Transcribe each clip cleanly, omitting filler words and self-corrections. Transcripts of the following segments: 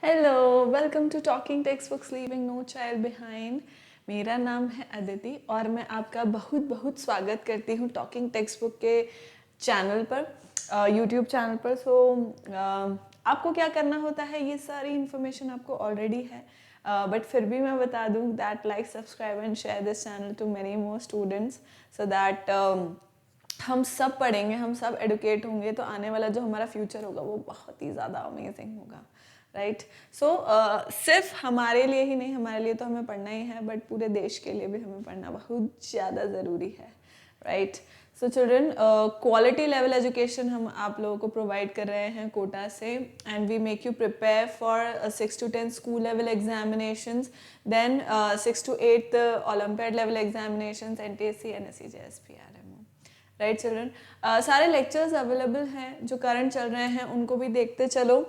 Hello, welcome to talking text books leaving no child behind. मेरा नाम है अदिति और मैं आपका बहुत बहुत स्वागत करती हूँ टॉकिंग टेक्स्ट बुक के चैनल पर, यूट्यूब चैनल पर। आपको क्या करना होता है, ये सारी इन्फॉर्मेशन आपको ऑलरेडी है, बट फिर भी मैं बता दूँ that like subscribe and share this channel to many more students so that हम सब पढ़ेंगे, हम सब एडुकेट होंगे, तो आने वाला जो हमारा फ्यूचर होगा वो बहुत ही ज़्यादा अमेजिंग होगा, राइट। सिर्फ हमारे लिए ही नहीं, हमारे लिए तो हमें पढ़ना ही है, बट पूरे देश के लिए भी हमें पढ़ना बहुत ज़्यादा ज़रूरी है, right. So children, quality level education हम आप लोगों को प्रोवाइड कर रहे हैं कोटा से, and we make you prepare for 6 to 10 school level examinations, then 6 to 8 olympiad level examinations, NTSC, NSC, JSP, RMO, right children. सारे लेक्चर्स अवेलेबल हैं जो करंट चल रहे हैं, उनको भी देखते चलो।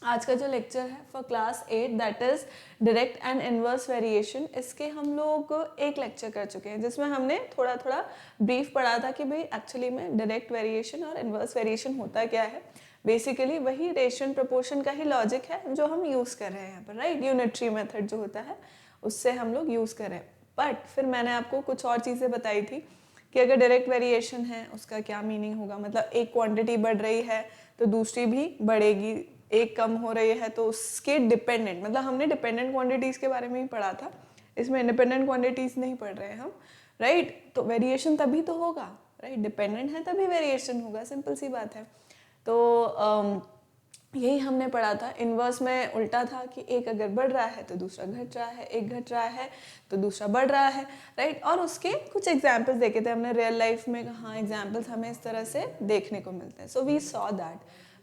आज का जो लेक्चर है for class 8 that is direct and inverse variation, इसके हम लोग एक लेक्चर कर चुके हैं जिसमें हमने थोड़ा थोड़ा ब्रीफ पढ़ा था कि भाई एक्चुअली में डायरेक्ट वेरिएशन और इनवर्स वेरिएशन होता क्या है। बेसिकली वही रेशन प्रोपोर्शन का ही लॉजिक है जो हम यूज़ कर रहे हैं यहाँ पर, राइट। यूनिटरी मेथड जो होता है उससे हम लोग यूज़ कर रहे हैं। बट फिर मैंने आपको कुछ और चीज़ें बताई थी कि अगर डायरेक्ट वेरिएशन है उसका क्या मीनिंग होगा, मतलब एक क्वांटिटी बढ़ रही है तो दूसरी भी बढ़ेगी, एक कम हो रही है तो उसके डिपेंडेंट, मतलब हमने डिपेंडेंट क्वांटिटीज़ के बारे में ही पढ़ा था, इसमें इंडिपेंडेंट क्वांटिटीज़ नहीं पढ़ रहे हैं हम, राइट। तो वेरिएशन तभी तो होगा, राइट, डिपेंडेंट है तभी वेरिएशन होगा, सिंपल सी बात है। तो यही हमने पढ़ा था। इन्वर्स में उल्टा था कि एक अगर बढ़ रहा है तो दूसरा घट रहा है, एक घट रहा है तो दूसरा बढ़ रहा है, राइट। और उसके कुछ एग्जाम्पल्स देखे थे हमने रियल लाइफ में, हाँ एग्जाम्पल्स हमें इस तरह से देखने को मिलते हैं। So we saw that,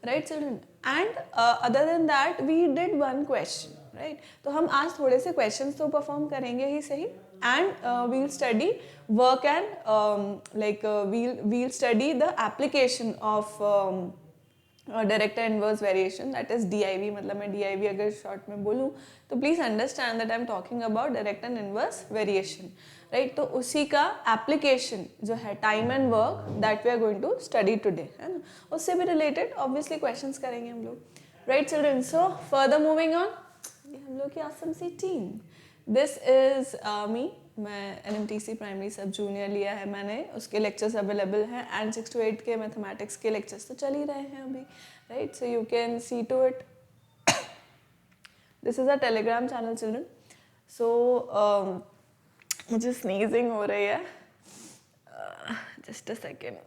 right children, and other than that we did one question, right. तो हम आज थोड़े से क्वेश्चंस तो परफॉर्म करेंगे ही सही, and we'll study work and like we'll study the application of direct inverse variation, that is DIV। मतलब मैं DIV अगर शॉर्ट में बोलूँ तो please understand that I am talking about direct and inverse variation, right. तो उसी का application जो है time and work that we are going to study today, है ना, उससे भी रिलेटेड ऑब्वियसली क्वेश्चंस करेंगे हम लोग, right children. So further moving on, ये हम लोग की आसम सी टीम, दिस इज मी, मैं NMTC प्राइमरी सब जूनियर लिया है मैंने, उसके लेक्चर्स अवेलेबल हैं, एंड 6 to 8 के मैथमेटिक्स के लेक्चर्स तो चल ही रहे हैं अभी, right. So you can see to it. This is a Telegram channel children. So मुझे स्नीजिंग हो रही है, just a second,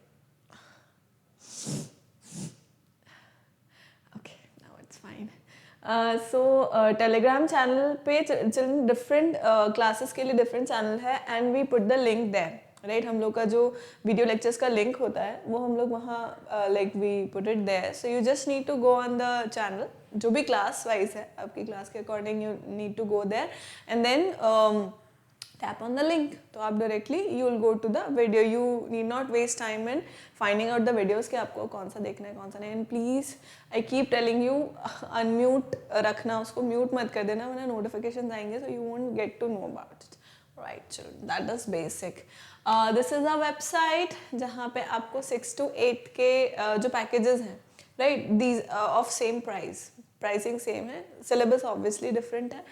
okay now it's fine. Telegram channel पे चिल्ड्रन डिफरेंट क्लासेस के लिए डिफरेंट चैनल है, and we put the link there, right. हम लोग का जो वीडियो लेक्चर्स का लिंक होता है वो हम लोग वहाँ like we put it there, so you just need to go on the channel, जो भी क्लास वाइज है आपकी क्लास के according you need to go there, and then tap on the link, तो आप directly you will go to the video, you need not waste time in finding out the videos कि आपको कौन सा देखना है कौन सा नहीं, and please I keep telling you unmute रखना, उसको mute मत कर देना वरना notifications आएंगे, so you won't get to know about it, right children, that is basic. This is a website जहाँ पे आपको 6 to 8 के जो packages हैं, right, these of same price, pricing same है, syllabus obviously different है.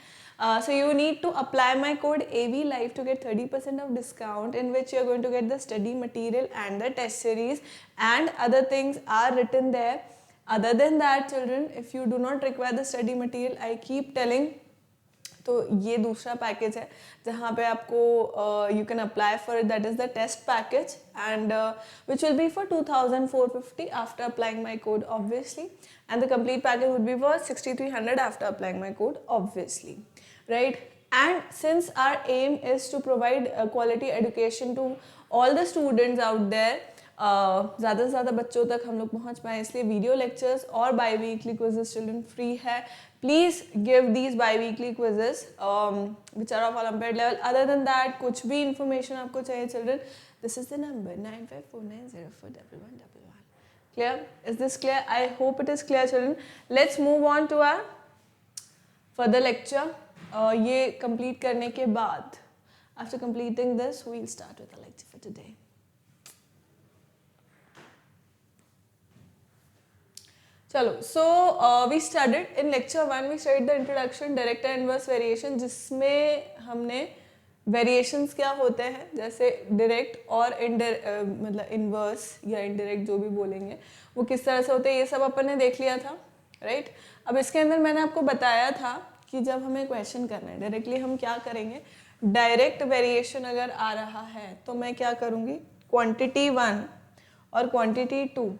So you need to apply my code AVLive to get 30% of discount, in which you are going to get the study material and the test series, and other things are written there. Other than that children, if you do not require the study material, I keep telling, तो ये दूसरा package है जहाँ पे आपको you can apply for it, that is the test package, and which will be for 2450 after applying my code obviously, and the complete package would be for 6300 after applying my code obviously, right. And since our aim is to provide quality education to all the students out there, ज़्यादा से ज़्यादा बच्चों तक हम लोग पहुँच पाएँ, इसलिए वीडियो लेक्चर्स और biweekly quizzes children free है। Please give these biweekly quizzes which are of olympiad level. Other than that कुछ भी इंफॉर्मेशन आपको चाहिए children, this is the number 9549041111। Clear? Is this clear? I hope it is clear children. Let's move on to our further lecture. ये complete करने के बाद, after completing this we will start with the lecture for today. चलो, so we studied in lecture 1 we studied the introduction direct and inverse variation, जिसमें हमने variations क्या होते हैं, जैसे डायरेक्ट और मतलब इनवर्स या इनडायरेक्ट जो भी बोलेंगे वो किस तरह से होते हैं, ये सब अपन ने देख लिया था, राइट। अब इसके अंदर मैंने आपको बताया था कि जब हमें क्वेश्चन करना है डायरेक्टली हम क्या करेंगे, डायरेक्ट वेरिएशन अगर आ रहा है तो मैं क्या करूँगी, क्वांटिटी 1 और क्वांटिटी 2,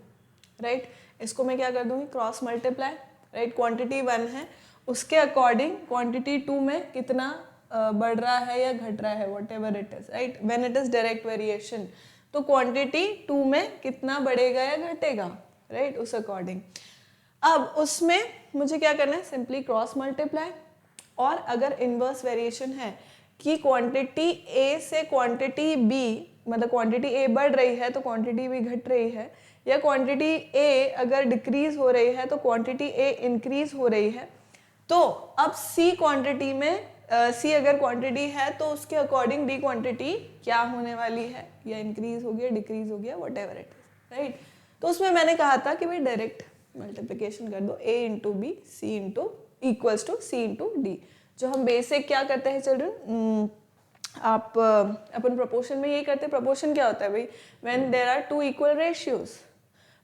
राइट, इसको मैं क्या कर दूंगी, क्रॉस मल्टीप्लाई, राइट। क्वांटिटी 1 है, उसके अकॉर्डिंग क्वांटिटी 2 में कितना बढ़ रहा है या घट रहा है, what ever it is, right. When it is direct variation तो क्वांटिटी 2 में कितना बढ़ेगा या घटेगा, राइट, उस अकॉर्डिंग। अब उसमें मुझे क्या करना है, सिंपली क्रॉस मल्टीप्लाई। और अगर इनवर्स वेरिएशन है कि क्वांटिटी ए से क्वांटिटी बी, मतलब क्वांटिटी ए बढ़ रही है तो क्वांटिटी बी घट रही है, या क्वांटिटी ए अगर डिक्रीज हो रही है तो क्वांटिटी ए इंक्रीज हो रही है, तो अब सी क्वांटिटी में सी अगर क्वांटिटी है तो उसके अकॉर्डिंग डी क्वांटिटी क्या होने वाली है, या इंक्रीज हो गया, डिक्रीज हो गया, what ever it is, right. तो उसमें मैंने कहा था कि भाई डायरेक्ट मल्टीप्लिकेशन कर दो, a into b c into equals to c into d, जो हम बेसिक क्या करते हैं चिल्ड्रन, आप अपन प्रोपोर्शन में यही करते हैं। प्रोपोर्शन क्या होता है भाई, when there are two equal ratios,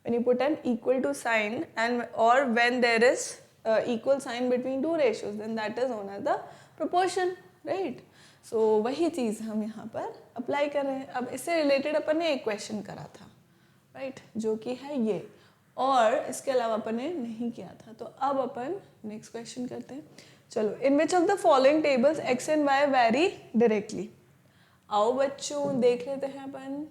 when you put an equal to sign and और when there is equal sign between two ratios, then that is known as the proportion, right. सो वही चीज़ हम यहाँ पर अप्लाई कर रहे हैं। अब इससे रिलेटेड अपन ने एक क्वेश्चन करा था, राइट, जो कि है ये, और इसके अलावा अपन ने नहीं किया था। तो अब अपन नेक्स्ट क्वेश्चन करते हैं। चलो, in which of the following tables x and y vary directly. आओ बच्चों देख लेते हैं अपन,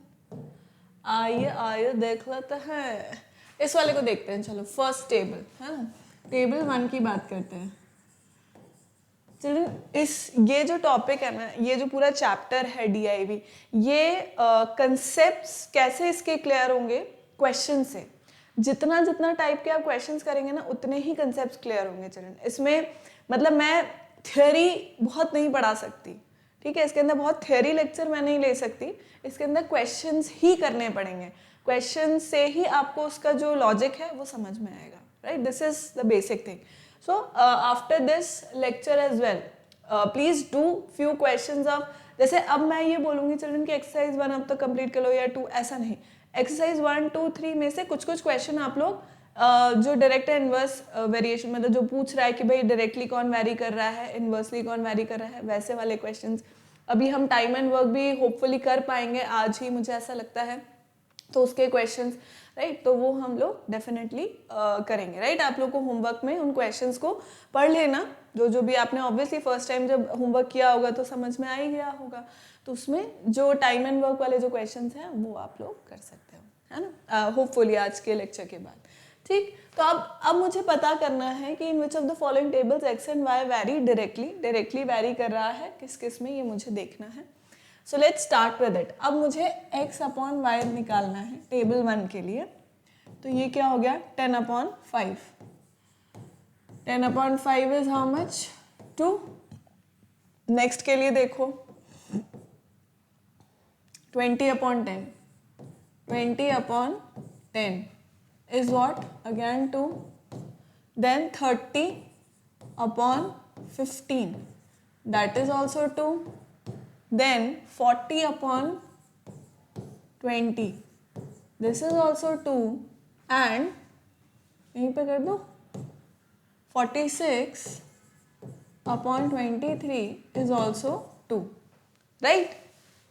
आइए आइए देख लेते हैं। इस वाले को देखते हैं। चलो, फर्स्ट टेबल है ना, टेबल 1 की बात करते हैं। चलो, ये जो टॉपिक है ना, ये जो पूरा चैप्टर है डीआईवी, ये कंसेप्ट्स कैसे इसके क्लियर होंगे, क्वेश्चन से। जितना जितना टाइप के आप क्वेश्चंस करेंगे ना, उतने ही कंसेप्ट्स क्लियर होंगे चिल्ड्रन। इसमें मतलब मैं थ्योरी बहुत नहीं पढ़ा सकती, ठीक है, इसके अंदर बहुत थ्योरी लेक्चर मैं नहीं ले सकती, इसके अंदर क्वेश्चंस ही करने पड़ेंगे। क्वेश्चन से ही आपको उसका जो लॉजिक है वो समझ में आएगा, right. This is the basic thing. So after this lecture as well, please do few questions of, जैसे अब मैं ये बोलूँगी चिल्ड्रन कि एक्सरसाइज 1 अब तक कंप्लीट कर लो या 2, ऐसा नहीं। एक्सरसाइज 1, 2, 3 में से कुछ कुछ क्वेश्चन आप लोग जो डायरेक्ट इनवर्स वेरिएशन, मतलब जो पूछ रहा है कि भाई डायरेक्टली कौन वैरी कर रहा है, इनवर्सली कौन वैरी कर रहा है, वैसे वाले क्वेश्चंस अभी हम टाइम एंड वर्क भी होपफुली कर पाएंगे आज ही, मुझे ऐसा लगता है। तो उसके क्वेश्चंस, राइट, तो वो हम लोग डेफिनेटली करेंगे, राइट। आप लोग को होमवर्क में उन क्वेश्चंस को पढ़ लेना, जो भी आपने ऑब्वियसली फर्स्ट टाइम जब होमवर्क किया होगा तो समझ में आ ही गया होगा। तो उसमें जो टाइम एंड वर्क वाले जो क्वेश्चंस हैं वो आप लोग कर सकते हो, है ना, होपफुली आज के लेक्चर के बाद। ठीक, तो अब मुझे पता करना है कि in which of the following tables x and y vary directly vary कर रहा है, किस किस में, ये मुझे देखना है। So let's start with it. अब मुझे x अपॉन वाई निकालना है टेबल 1 के लिए। तो ये क्या हो गया, 10/5। 10/5 इज हाउ मच, 2। नेक्स्ट के लिए देखो, 20/10। 20/10 is what, again 2. Then 30/15, that is also 2. Then 40/20, this is also 2. And यहीं पे कर दो, 46/23 is also 2, right?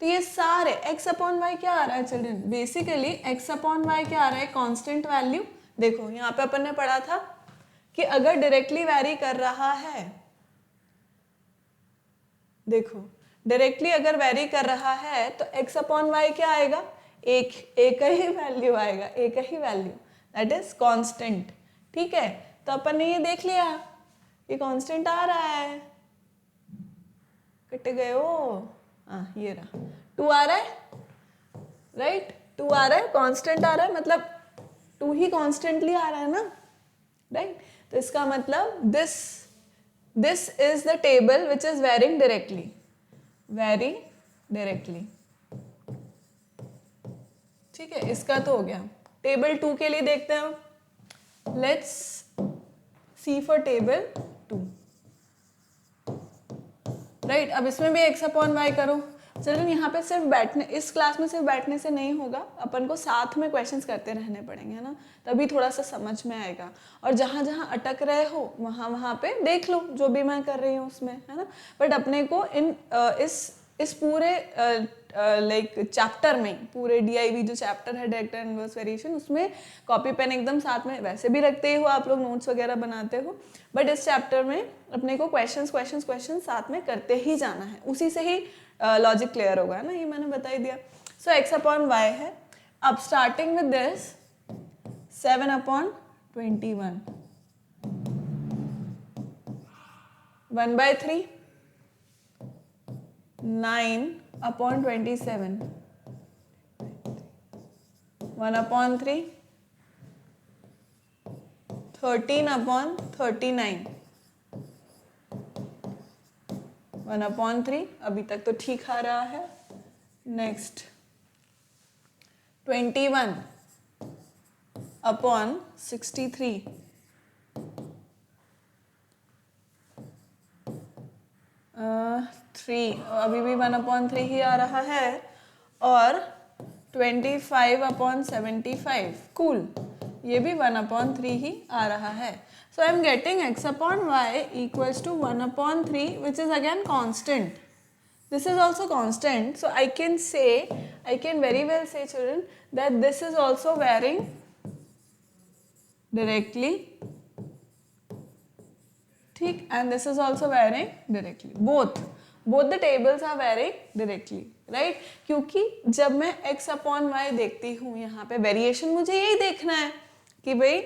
तो ये सारे x/y क्या आ रहा है चिल्ड्रन, बेसिकली x/y क्या आ रहा है, कांस्टेंट वैल्यू। देखो यहाँ पे अपन ने पढ़ा था कि अगर डायरेक्टली वैरी कर रहा है, देखो डायरेक्टली अगर वैरी कर रहा है तो x/y क्या आएगा, एक ही वैल्यू आएगा, एक ही वैल्यू, दैट इज कांस्टेंट। ठीक है, तो अपन ने ये देख लिया ये कांस्टेंट आ रहा है, कट गए हो, हाँ ये रहा, 2 आ रहा है, राइट, 2 आ रहा है, कांस्टेंट आ रहा है, मतलब 2 ही कॉन्स्टेंटली आ रहा है ना, राइट। तो इसका मतलब this is the table which is varying directly, ठीक है, इसका तो हो गया। टेबल 2 के लिए देखते हैं, let's see for table 2, right. अब इसमें भी x अपॉन वाई करो। चलो यहाँ पे सिर्फ बैठने, इस क्लास में सिर्फ बैठने से नहीं होगा, अपन को साथ में क्वेश्चंस करते रहने पड़ेंगे, है ना, तभी थोड़ा सा समझ में आएगा। और जहाँ जहाँ अटक रहे हो वहाँ वहाँ पे देख लो जो भी मैं कर रही हूँ उसमें, है ना। बट अपने को इस पूरे लाइक चैप्टर में, पूरे DIV जो चैप्टर है डायरेक्ट एंड इनवर्स वेरिएशन, उसमें कॉपी पेन एकदम साथ में वैसे भी रखते ही हो, आप लोग नोट्स वगैरह बनाते हो, बट इस चैप्टर में अपने को क्वेश्चंस साथ में करते ही जाना है, उसी से ही लॉजिक क्लियर होगा, है ना, ये मैंने बता ही दिया। सो x अपॉन वाई है। अब starting with this 7 upon 21, 1/3, 9 upon 27, 1/3, 13 upon 39, 1/3, अभी तक तो ठीक आ रहा है। नेक्स्ट 21 अपॉन 63, 3, अभी भी 1/3 ही आ रहा है। और 25 अपॉन 75, कूल, ये भी 1/3 ही आ रहा है। So I am getting x upon y equals to 1/3, which is again constant. This is also constant. So I can very well say, children, that this is also varying directly, ठीक, and this is also varying directly. Both the tables are varying directly, right? क्योंकि जब मैं x upon y देखती हूँ यहाँ पे variation, मुझे यही देखना है कि भाई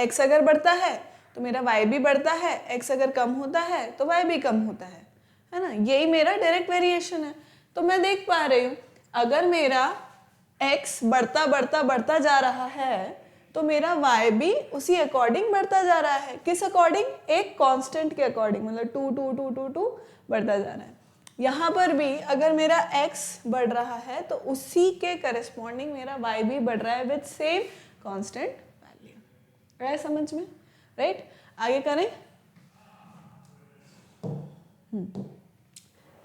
x अगर बढ़ता है तो मेरा y भी बढ़ता है, x अगर कम होता है तो y भी कम होता है ना, यही मेरा डायरेक्ट वेरिएशन है। तो मैं देख पा रही हूँ अगर मेरा x बढ़ता बढ़ता बढ़ता जा रहा है तो मेरा y भी उसी अकॉर्डिंग बढ़ता जा रहा है। किस अकॉर्डिंग? एक कांस्टेंट के अकॉर्डिंग, मतलब 2 2 2 2 2 बढ़ता जा रहा है। यहाँ पर भी अगर मेरा x बढ़ रहा है तो उसी के करस्पॉन्डिंग मेरा y भी बढ़ रहा है विद सेम कांस्टेंट वैल्यू। आया समझ में? राइट, आगे करें।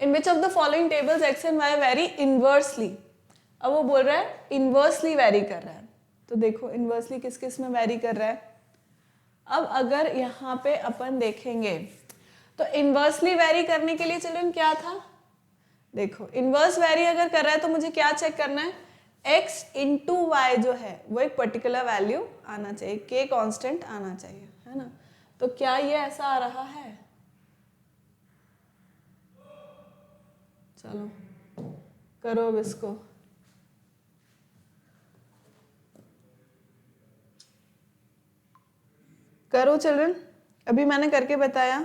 In which of the following tables x and y vary inversely. अब वो बोल रहा है इनवर्सली वेरी कर रहा है, तो देखो इनवर्सली किस किस में वेरी कर रहा है। अब अगर यहाँ पे अपन देखेंगे तो इनवर्सली वेरी करने के लिए चिल्ड्रन क्या था, देखो इनवर्स वेरी अगर कर रहा है तो मुझे क्या चेक करना है, x इंटू वाई जो है वो एक पर्टिकुलर वैल्यू आना चाहिए, k कांस्टेंट आना चाहिए, है ना। तो क्या ये ऐसा आ रहा है? चलो करो अब इसको। करो चिल्ड्रन, अभी मैंने करके बताया।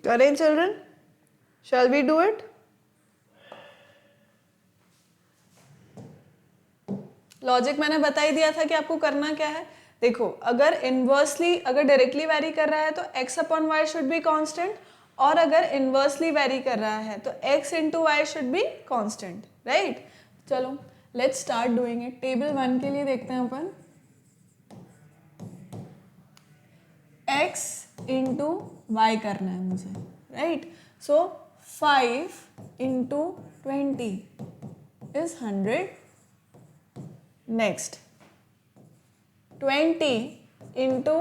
करें children, shall we do it? Logic मैंने बता ही दिया था कि आपको करना क्या है। देखो अगर इनवर्सली, अगर डायरेक्टली वेरी कर रहा है तो x upon y should be constant, और अगर इनवर्सली वेरी कर रहा है तो x into y should be constant, right. चलो let's start doing it. Table 1 के लिए देखते हैं अपन, x इंटू वाई करना है मुझे, right. So 5 into 20 is 100। Next 20 into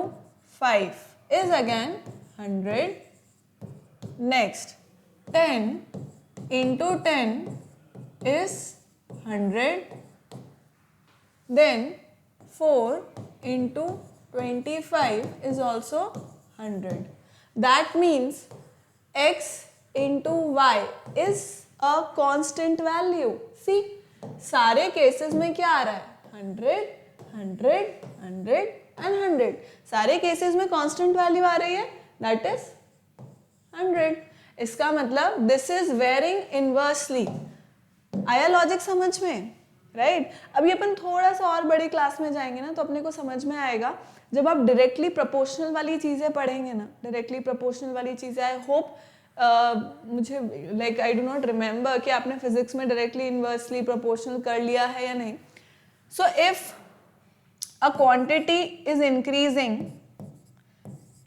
5 is again 100. Next 10 into 10 is 100. Then 4 into 25 is also 100. That means x into y is a constant value. See, सारे cases में क्या आ रहा है 100, 100, 100 and 100. सारे केसेस में कांस्टेंट वैल्यू आ रही है, दैट इज 100. इसका मतलब दिस इज वेरिंग इनवर्सली. आया लॉजिक समझ में, राइट? अभी अपन थोड़ा सा और बड़ी क्लास में जाएंगे ना तो अपने को समझ में आएगा. जब आप डायरेक्टली प्रोपोर्शनल वाली चीज़ें पढ़ेंगे ना, डायरेक्टली प्रोपोर्शनल वाली चीज़ें, आई होप मुझे like I do not remember कि आपने फिजिक्स में डायरेक्टली इनवर्सली प्रोपोर्शनल कर लिया है या नहीं. So if a quantity is increasing,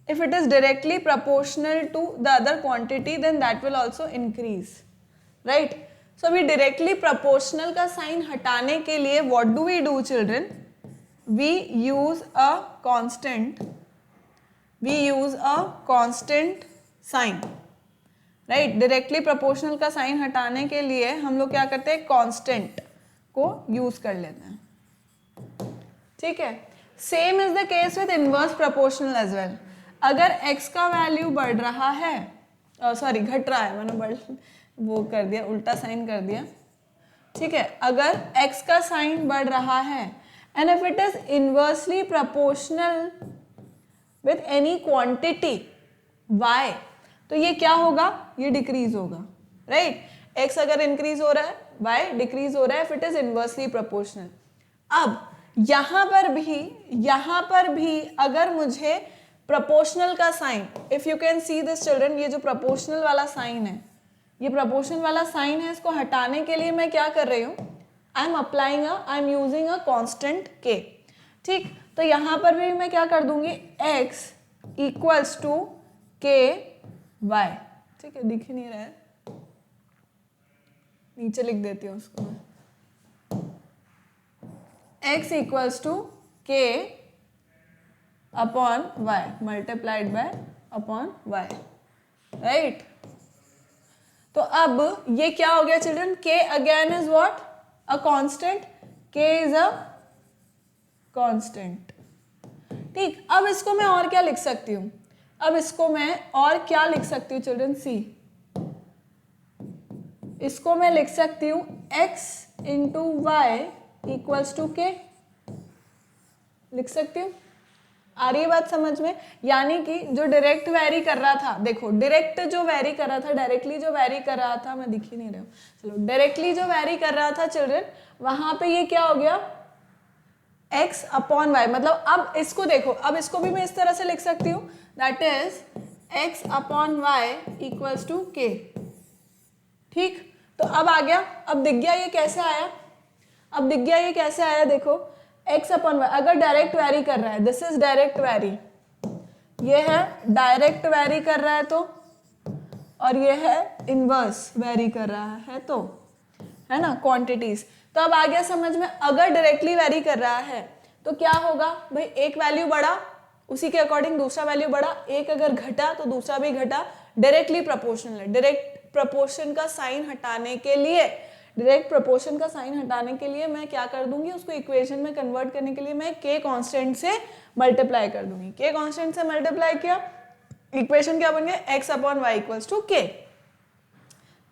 if it is directly proportional to the other quantity then that will also increase, right? So अभी directly proportional का sign हटाने के लिए what do we do children? We use a constant sign, right? Directly proportional का sign हटाने के लिए हम लोग क्या करते हैं, constant को use कर लेते हैं. ठीक है? Same is the case with inverse proportional as well. अगर x का वैल्यू बढ़ रहा है, सॉरी घट रहा है, मैंने बढ़ वो कर दिया, उल्टा साइन कर दिया. ठीक है, अगर x का साइन बढ़ रहा है and if it is inversely proportional with any quantity y, तो ये क्या होगा, ये डिक्रीज होगा, राइट? x अगर इंक्रीज हो रहा है, y डिक्रीज हो रहा है if it is inversely proportional. अब यहाँ पर भी अगर मुझे प्रोपोर्शनल का sign, if you can see this children, ये जो प्रोपोर्शनल वाला साइन है, ये प्रोपोर्शनल वाला साइन है, इसको हटाने के लिए मैं क्या कर रही हूँ, I am using a constant k. ठीक, तो यहाँ पर भी मैं क्या कर दूंगी, x equals to k y. ठीक है, दिख ही नहीं रहा है, नीचे लिख देती हूँ उसको मैं. x equals to k upon y multiplied by upon y, right? तो अब ये क्या हो गया children, k again is what, a constant, k is a constant. ठीक, अब इसको मैं और क्या लिख सकती हूँ, चिल्ड्रन, सी, इसको मैं लिख सकती हूँ x into Y equals to K, लिख सकती हूँ. आ रही है बात समझ में? यानी कि जो डायरेक्ट वेरी कर रहा था, देखो डायरेक्ट जो वेरी कर रहा था, डायरेक्टली जो वेरी कर रहा था, मैं दिख ही नहीं रहा हूँ, चलो डायरेक्टली जो वेरी कर रहा था चिल्ड्रन, वहां पे ये क्या हो गया, x अपॉन वाई. मतलब अब इसको देखो, अब इसको भी मैं इस तरह से लिख सकती हूँ, that is x upon Y equals to K. ठीक, तो अब आ गया, अब दिख गया ये कैसे आया, देखो x अपॉन वाई अगर डायरेक्ट वेरी कर रहा है, दिस इज डायरेक्ट वेरी, ये है डायरेक्ट वेरी कर रहा है तो, और ये है इनवर्स वेरी कर रहा है तो, है ना, क्वांटिटीज. तो अब आ गया समझ में, अगर डायरेक्टली वेरी कर रहा है तो क्या होगा भाई, एक वैल्यू बढ़ा उसी के अकॉर्डिंग दूसरा वैल्यू बढ़ा, एक अगर घटा तो दूसरा भी घटा. डायरेक्टली प्रोपोर्शनल है. डायरेक्ट प्रोपोर्शन का साइन हटाने के लिए मैं क्या कर दूंगी, उसको इक्वेशन में कन्वर्ट करने के लिए मैं k कांस्टेंट से मल्टीप्लाई कर दूंगी. k कांस्टेंट से मल्टीप्लाई किया, इक्वेशन क्या बन गया, x upon Y equals to k.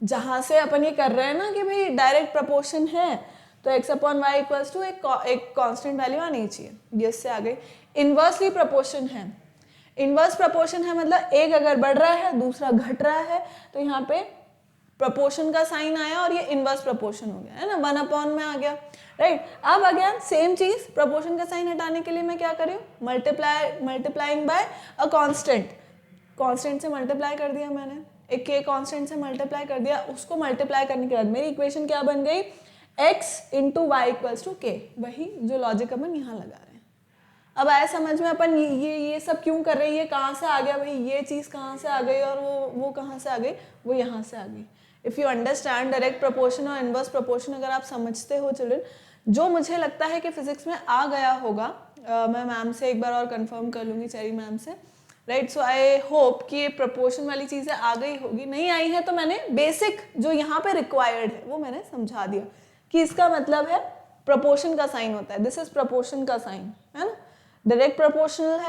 जहां से अपन ये कर रहे हैं ना कि भाई डायरेक्ट प्रोपोर्शन है तो x upon Y equals to एक कांस्टेंट वैल्यू आनी चाहिए. ये इससे आ गई. इनवर्सली प्रोपोर्शन है, मतलब एक अगर बढ़ रहा है दूसरा घट रहा है, तो यहाँ पे प्रोपोर्शन का साइन आया और ये इनवर्स प्रोपोर्शन हो गया, है ना, 1 अपॉन में आ गया, राइट? अब अगेन सेम चीज, प्रोपोर्शन का साइन हटाने के लिए मैं क्या कर रही हूँ, मल्टीप्लाइंग बाय अ कांस्टेंट से मल्टीप्लाई कर दिया मैंने, एक के कांस्टेंट से मल्टीप्लाई कर दिया. उसको मल्टीप्लाई करने के बाद मेरी इक्वेशन क्या बन गई, x into Y equals to K. वही जो लॉजिक अपन यहाँ लगा रहे हैं. अब आया समझ में, अपन ये सब क्यों कर रहे हैं, ये कहाँ से आ गया भाई, ये चीज़ कहाँ से आ गई और वो कहाँ से आ गई, वो यहाँ से आ गई. If you understand direct proportion और इनवर्स प्रोपोर्शन, अगर आप समझते हो चिल्ड्रन, जो मुझे लगता है कि फिजिक्स में आ गया होगा, मैं मैम से एक बार और कंफर्म कर लूँगी, चेरी मैम से, राइट? सो आई होप कि ये प्रोपोर्शन वाली चीज़ें आ गई होगी. नहीं आई है तो मैंने बेसिक जो यहाँ पे रिक्वायर्ड है वो मैंने समझा दिया कि इसका मतलब है प्रोपोर्शन का साइन होता है, दिस इज प्रोपोर्शन का साइन, है ना. डायरेक्ट प्रोपोर्शनल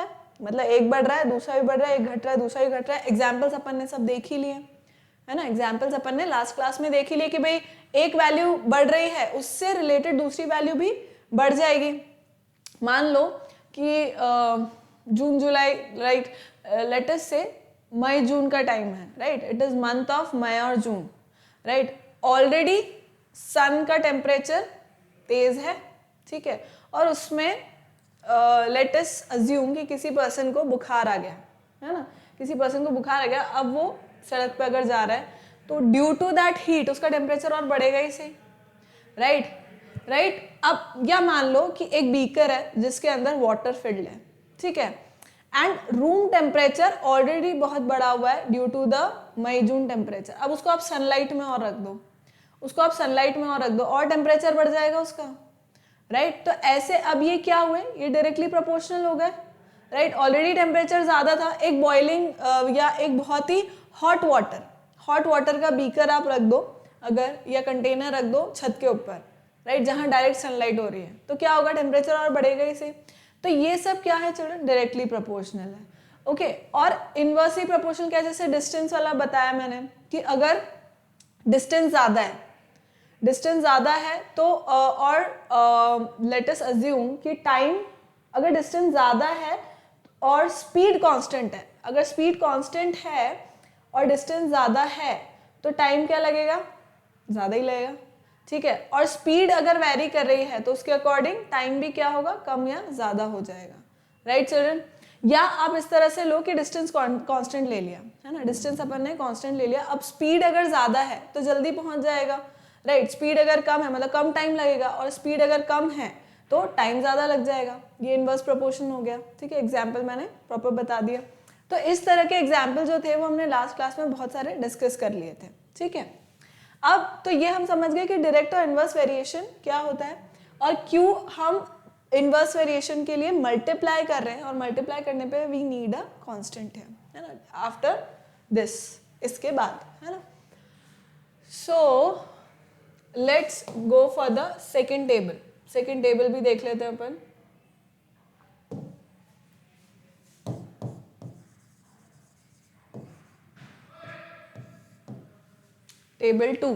मतलब एक बढ़ रहा है दूसरा भी बढ़ रहा है, एक घट रहा है दूसरा भी घट रहा है। एग्जाम्पल्स अपन ने सब देख ही लिए है ना, एग्जाम्पल्स अपन ने लास्ट क्लास में देख ही लिए कि भाई एक वैल्यू बढ़ रही है उससे रिलेटेड दूसरी वैल्यू भी बढ़ जाएगी। मान लो कि जून जुलाई, राइट, लेट अस से मई जून का टाइम है, right, it is month of मई और जून, राइट। ऑलरेडी सन का टेम्परेचर तेज है, ठीक है, और उसमें लेट अस अज्यूम कि किसी पर्सन को बुखार आ गया है ना, किसी पर्सन को बुखार आ गया, अब वो सड़क पे अगर जा रहा है तो ड्यू टू दैट हीट उसका टेम्परेचर और बढ़ेगा ही सही, राइट। अब या मान लो कि एक बीकर है जिसके अंदर वाटर फिल्ड है, ठीक है, एंड रूम टेम्परेचर ऑलरेडी बहुत बढ़ा हुआ है ड्यू टू द मई जून टेम्परेचर। अब उसको आप सनलाइट में और रख दो, उसको आप सनलाइट में और रख दो और टेम्परेचर बढ़ जाएगा उसका, राइट। तो ऐसे अब ये क्या हुए, ये डायरेक्टली प्रोपोर्शनल हो गए, राइट। ऑलरेडी टेम्परेचर ज्यादा था, एक बॉइलिंग या एक बहुत ही हॉट वाटर का बीकर आप रख दो अगर, या कंटेनर रख दो छत के ऊपर, राइट, जहां डायरेक्ट सनलाइट हो रही है, तो क्या होगा, टेम्परेचर और बढ़ेगा इसे। तो ये सब क्या है चिल्ड्रन, डायरेक्टली प्रोपोर्शनल है, ओके। और इनवर्सली प्रोपोर्शनल क्या, जैसे डिस्टेंस वाला बताया मैंने कि अगर डिस्टेंस ज़्यादा है तो और लेट अस अज्यूम कि टाइम, अगर डिस्टेंस ज़्यादा है और स्पीड कांस्टेंट है, अगर स्पीड कांस्टेंट है और डिस्टेंस ज़्यादा है तो टाइम क्या लगेगा, ज़्यादा ही लगेगा, ठीक है। और स्पीड अगर वेरी कर रही है तो उसके अकॉर्डिंग टाइम भी क्या होगा, कम या ज़्यादा हो जाएगा, राइट चिल्ड्रन। या आप इस तरह से लो कि डिस्टेंस कांस्टेंट ले लिया है ना, डिस्टेंस अपन ने कांस्टेंट ले लिया, अब स्पीड अगर ज़्यादा है तो जल्दी पहुंच जाएगा, राइट। स्पीड अगर कम है मतलब कम टाइम लगेगा, और स्पीड अगर कम है तो टाइम ज़्यादा लग जाएगा, ये इनवर्स प्रोपोर्शन हो गया, ठीक है। एग्जाम्पल मैंने प्रॉपर बता दिया। तो इस तरह के एग्जाम्पल जो थे वो हमने लास्ट क्लास में बहुत सारे डिस्कस कर लिए थे, ठीक है। अब तो ये हम समझ गए कि डायरेक्ट और इनवर्स वेरिएशन क्या होता है और क्यों हम इनवर्स वेरिएशन के लिए मल्टीप्लाई कर रहे हैं, और मल्टीप्लाई करने पे वी नीड अ कांस्टेंट है ना, आफ्टर दिस, इसके बाद, है ना। So let's go for the second table भी देख लेते हैं अपन। टेबल 2,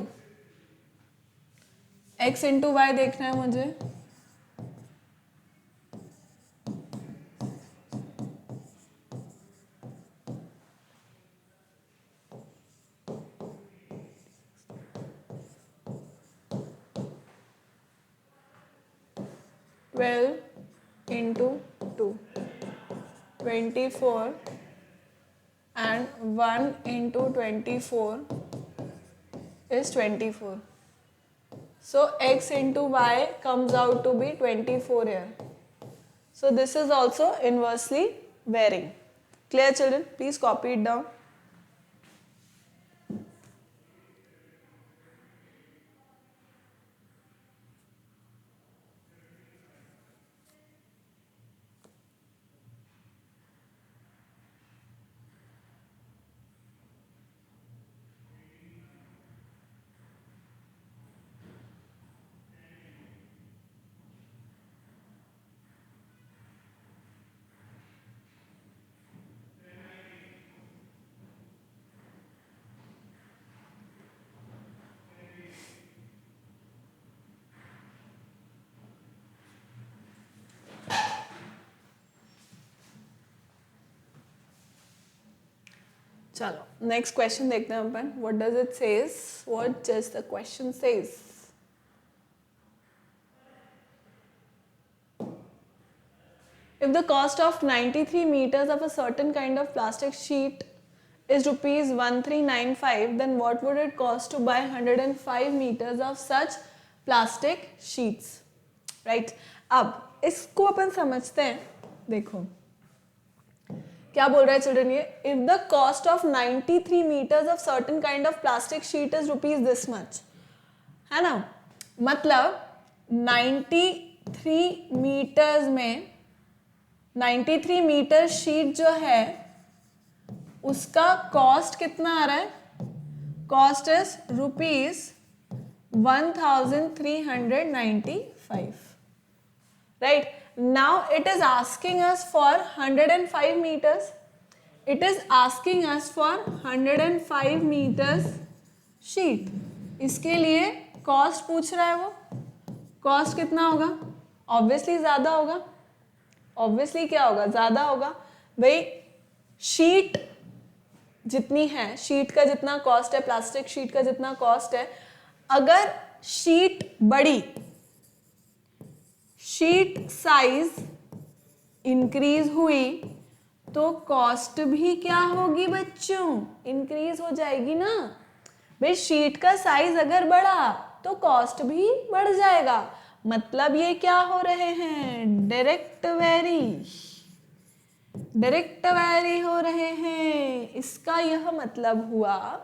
x इंटू वाई देखना है मुझे। Twelve into 2, 24 and 1 into 24 is 24. So x into y comes out to be 24 here. So this is also inversely varying. Clear children? Please copy it down. चलो next question देखते हैं अपन. What does it says? What just the question says? If the cost of 93 meters of a certain kind of plastic sheet is rupees 1395, then what would it cost to buy 105 meters of such plastic sheets? Right? अब इसको अपन समझते हैं. देखो क्या बोल रहा है children ये? If the cost of 93 meters of certain kind of plastic sheet is rupees this much, है ना? मतलब 93 मीटर्स में 93 मीटर शीट जो है उसका कॉस्ट कितना आ रहा है? Cost is rupees 1395. Right. Now it is asking us for 105 meters. It is asking us for 105 meters sheet. इसके लिए कॉस्ट पूछ रहा है वो. कॉस्ट कितना होगा? ऑब्वियसली ज़्यादा होगा. ऑब्वियसली क्या होगा? ज़्यादा होगा. भाई शीट जितनी है, शीट का जितना कॉस्ट है, प्लास्टिक शीट का जितना कॉस्ट है, अगर शीट बड़ी, शीट साइज इंक्रीज हुई तो कॉस्ट भी क्या होगी बच्चों? इंक्रीज हो जाएगी ना. भाई शीट का साइज अगर बढ़ा तो कॉस्ट भी बढ़ जाएगा. मतलब ये क्या हो रहे हैं? डायरेक्ट वेरी हो रहे हैं. इसका यह मतलब हुआ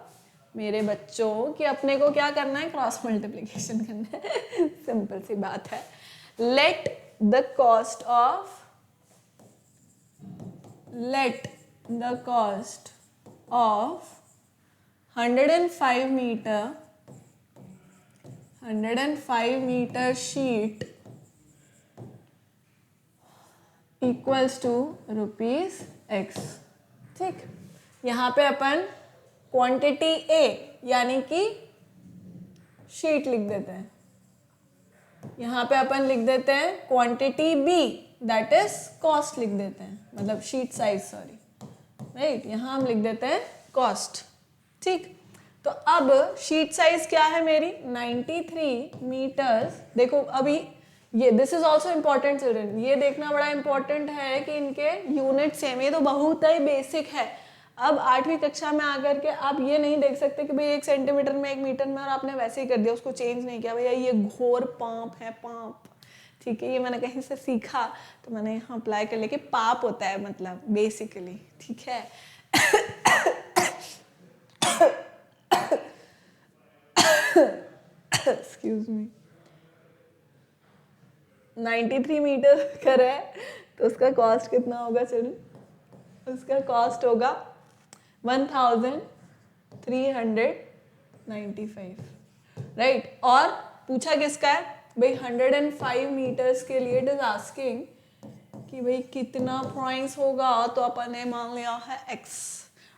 मेरे बच्चों कि अपने को क्या करना है? क्रॉस मल्टीप्लिकेशन करना है. सिंपल सी बात है. let the cost of 105 meter sheet equals to rupees x. ठीक. यहाँ पे अपन क्वांटिटी A यानी कि शीट लिख देते हैं. यहाँ पे अपन लिख देते हैं quantity B that is cost लिख देते हैं. मतलब शीट साइज, सॉरी, राइट. यहाँ हम लिख देते हैं कॉस्ट. ठीक. तो अब शीट साइज क्या है मेरी? 93 मीटर्स. देखो अभी ये this is also important children. ये देखना बड़ा इंपॉर्टेंट है कि इनके यूनिट सेम. ये तो बहुत ही बेसिक है. अब 8वीं कक्षा में आकर के आप ये नहीं देख सकते कि भाई 1 सेंटीमीटर में 1 मीटर में, और आपने वैसे ही कर दिया, उसको चेंज नहीं किया. भैया ये घोर पाप है, पाप. ठीक है, ये मैंने कहीं से सीखा तो मैंने यहाँ अप्लाई कर लिया कि पाप होता है मतलब बेसिकली. ठीक है. Excuse me. 93 मीटर कर है तो उसका कॉस्ट कितना होगा? चलो, उसका कॉस्ट होगा 1395, राइट. और पूछा किसका है? भाई 105 मीटर्स के लिए इट इज आस्किंग कि भाई कितना प्राइस होगा. तो अपन ने मान लिया है x,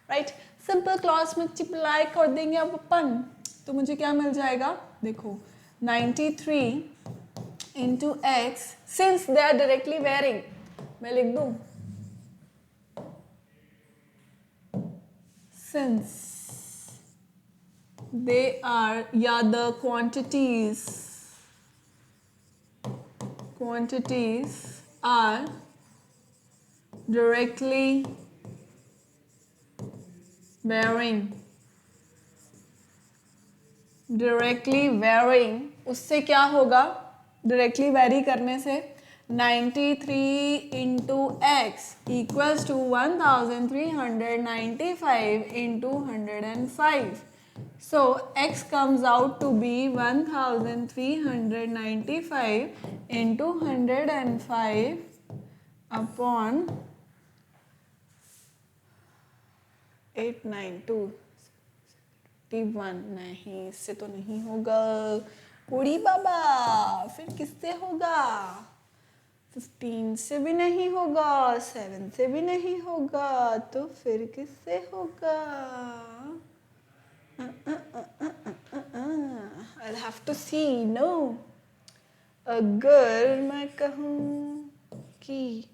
right. Simple cross multiply कर देंगे अब अपन, तो मुझे क्या मिल जाएगा? देखो 93 into X. Since they are directly varying, मैं लिख दूं since they are, yeah, the quantities are directly varying. उससे क्या होगा? डायरेक्टली वेरी करने से 93 into x equals to 1395 into 105. So x comes out to be 1395 into 105 upon 892. नहीं, इससे तो नहीं होगा. उड़ी बाबा, फिर किससे होगा? 15 से भी नहीं होगा, 7 से भी नहीं होगा, तो फिर किससे होगा? I'll have to see. No, अगर मैं कहूँ कि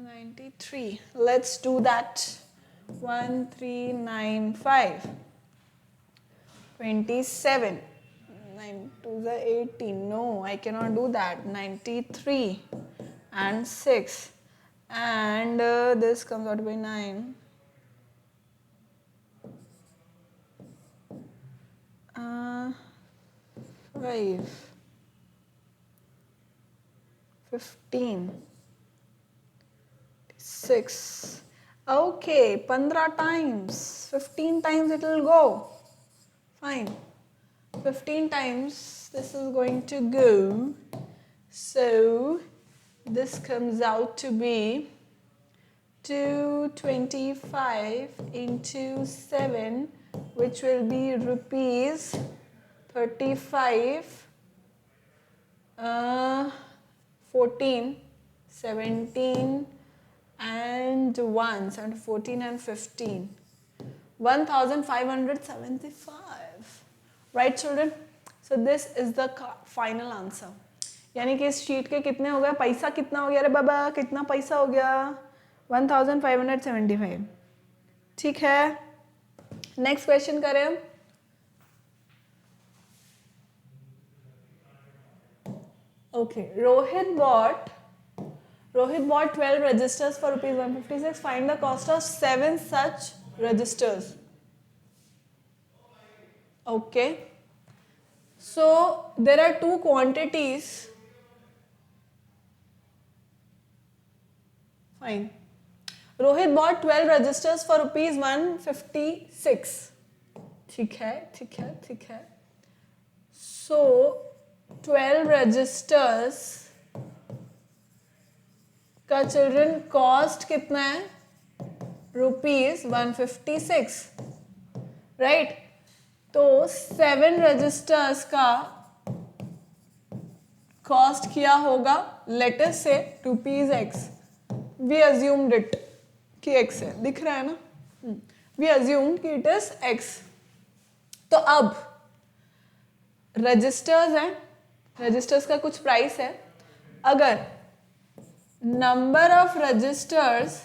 93, let's do that. 1395, 27, 9 to the 18. No, I cannot do that. 93 and 6, and this comes out to be 9. 5, 15, 6. Okay, 15 times. 15 times it will go. Fine. 15 times this is going to go. So this comes out to be 225 into 7, which will be rupees 35. 14, 17 and 1, 7, 14 and 15. 1575. Right children? So this is the final answer. यानी कि इस sheet के कितने हो गए, पैसा कितना हो गया रे बाबा, कितना पैसा हो गया, 1575. ठीक है, नेक्स्ट क्वेश्चन करें. Okay, Rohit bought 12 registers for rupees 156. Find the cost of 7 such registers. Okay, so there are two quantities. Fine. Rohit bought 12 registers for rupees 156. ठीक है. So 12 registers का चिल्ड्रन कॉस्ट कितना है, रुपीज 156, राइट. तो 7 registers का cost क्या होगा, let us say rupees X. We assumed it कि एक्स है, दिख रहा है ना, वी अज्यूम्ड कि इट इज एक्स. तो अब रजिस्टर्स हैं, रजिस्टर्स का कुछ प्राइस है. अगर नंबर ऑफ रजिस्टर्स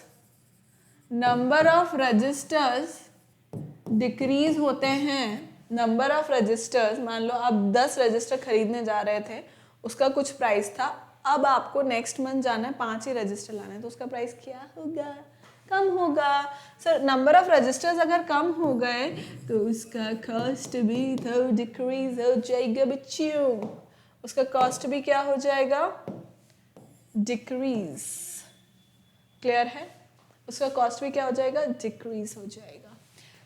डिक्रीज होते हैं, नंबर ऑफ रजिस्टर्स, मान लो आप 10 रजिस्टर खरीदने जा रहे थे, उसका कुछ प्राइस था, अब आपको नेक्स्ट मंथ जाना है 5 ही रजिस्टर लाना है, तो उसका प्राइस क्या होगा, कम होगा. सर नंबर ऑफ रजिस्टर्स अगर कम हो गए तो उसका कॉस्ट भी तो डिक्रीज हो जाएगा बच्चों, उसका कॉस्ट भी क्या हो जाएगा, डिक्रीज. क्लियर है, उसका कॉस्ट भी क्या हो जाएगा, डिक्रीज हो जाएगा.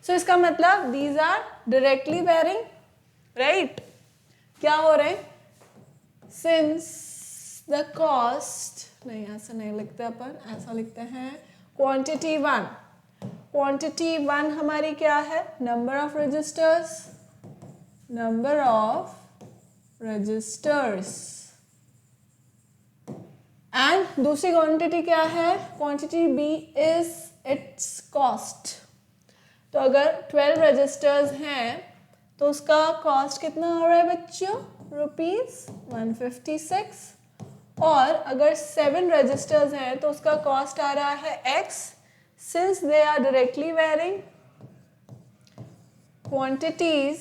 सो इसका मतलब these are directly varying, right. क्या हो रहे हैं, सिंस द कॉस्ट, नहीं ऐसा नहीं लिखते अपन, ऐसा लिखते हैं क्वांटिटी 1. क्वांटिटी 1 हमारी क्या है, नंबर ऑफ रजिस्टर्स. एंड दूसरी क्वांटिटी क्या है, quantity B is its cost. तो अगर 12 रजिस्टर्स हैं तो उसका कॉस्ट कितना हो रहा है बच्चों, रुपीज 156. और अगर 7 रजिस्टर्स हैं तो उसका कॉस्ट आ रहा है X. Since they are directly varying, quantities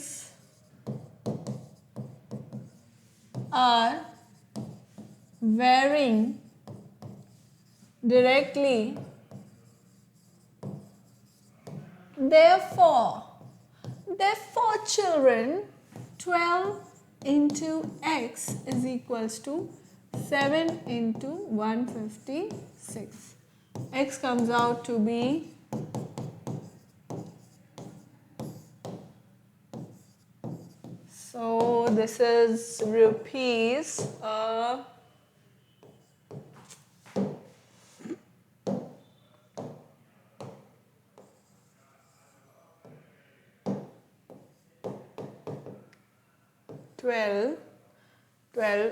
are varying directly, therefore children, 12 into x is equals to 7 into 156. X comes out to be so this is rupees 12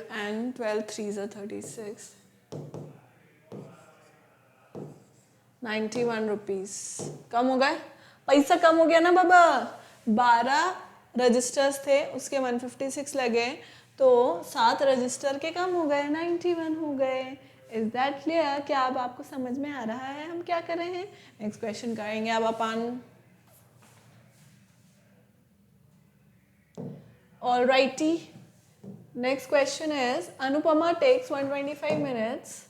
and 12 3s are 36, 91 rupees. कम हो गए, पैसा कम हो गया ना बाबा. 12 registers थे, उसके 156 लगे, तो 7 रजिस्टर के कम हो गए, 91 हो गए. Is that clear? क्या अब आपको समझ में आ रहा है हम क्या कर रहे हैं? नेक्स्ट क्वेश्चन करेंगे अब अपन. Alrighty. Next question is Anupama takes 125 minutes.